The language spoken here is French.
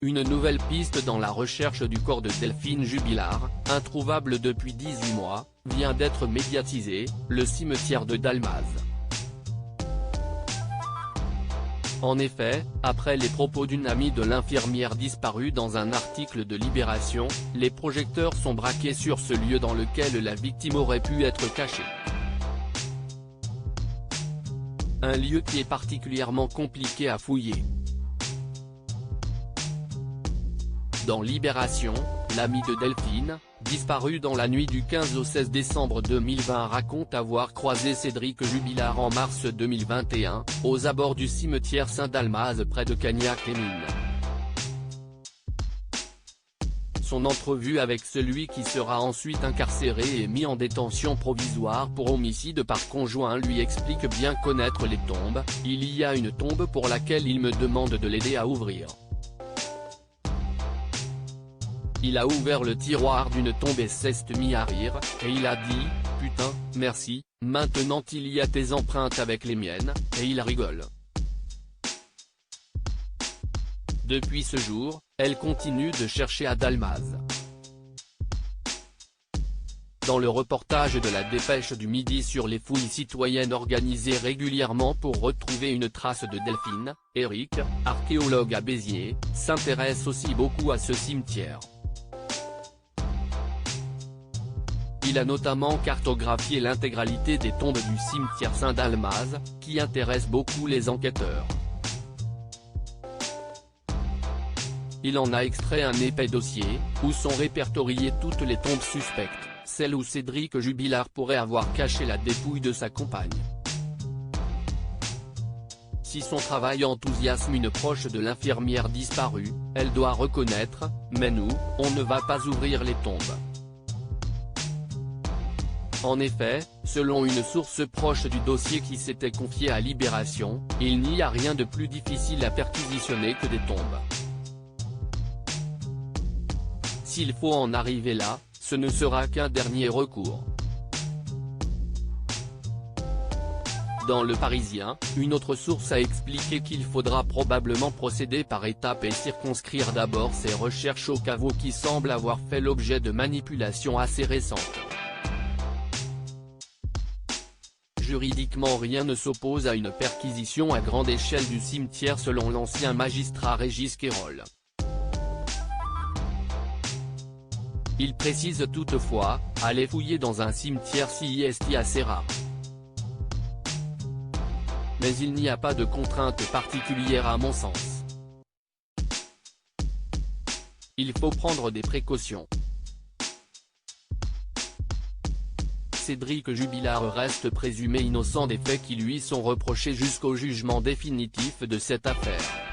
une nouvelle piste dans la recherche du corps de Delphine Jubilard, introuvable depuis 18 mois, vient d'être médiatisée, le cimetière de Dalmaz. En effet, après les propos d'une amie de l'infirmière disparue dans un article de Libération, les projecteurs sont braqués sur ce lieu dans lequel la victime aurait pu être cachée. Un lieu qui est particulièrement compliqué à fouiller. Dans Libération, l'ami de Delphine, disparu dans la nuit du 15 au 16 décembre 2020 raconte avoir croisé Cédric Jubilard en mars 2021, aux abords du cimetière Saint-Dalmaz près de Cagnac-les-Mines. Son entrevue avec celui qui sera ensuite incarcéré et mis en détention provisoire pour homicide par conjoint lui explique bien connaître les tombes. Il y a une tombe pour laquelle il me demande de l'aider à ouvrir. Il a ouvert le tiroir d'une tombe et s'est mis à rire, et il a dit « Putain, merci, maintenant il y a tes empreintes avec les miennes », et il rigole. Depuis ce jour, elle continue de chercher à Dalmaz. Dans le reportage de la Dépêche du Midi sur les fouilles citoyennes organisées régulièrement pour retrouver une trace de Delphine, Eric, archéologue à Béziers, s'intéresse aussi beaucoup à ce cimetière. Il a notamment cartographié l'intégralité des tombes du cimetière Saint-Dalmaz, qui intéresse beaucoup les enquêteurs. Il en a extrait un épais dossier, où sont répertoriées toutes les tombes suspectes, celles où Cédric Jubilard pourrait avoir caché la dépouille de sa compagne. Si son travail enthousiasme une proche de l'infirmière disparue, elle doit reconnaître, mais nous, on ne va pas ouvrir les tombes. En effet, selon une source proche du dossier qui s'était confiée à Libération, il n'y a rien de plus difficile à perquisitionner que des tombes. S'il faut en arriver là, ce ne sera qu'un dernier recours. Dans Le Parisien, une autre source a expliqué qu'il faudra probablement procéder par étapes et circonscrire d'abord ces recherches aux caveaux qui semblent avoir fait l'objet de manipulations assez récentes. Juridiquement rien ne s'oppose à une perquisition à grande échelle du cimetière selon l'ancien magistrat Régis Quérol. Il précise toutefois, aller fouiller dans un cimetière si est assez rare. Mais il n'y a pas de contrainte particulière à mon sens. Il faut prendre des précautions. Cédric Jubilard reste présumé innocent des faits qui lui sont reprochés jusqu'au jugement définitif de cette affaire.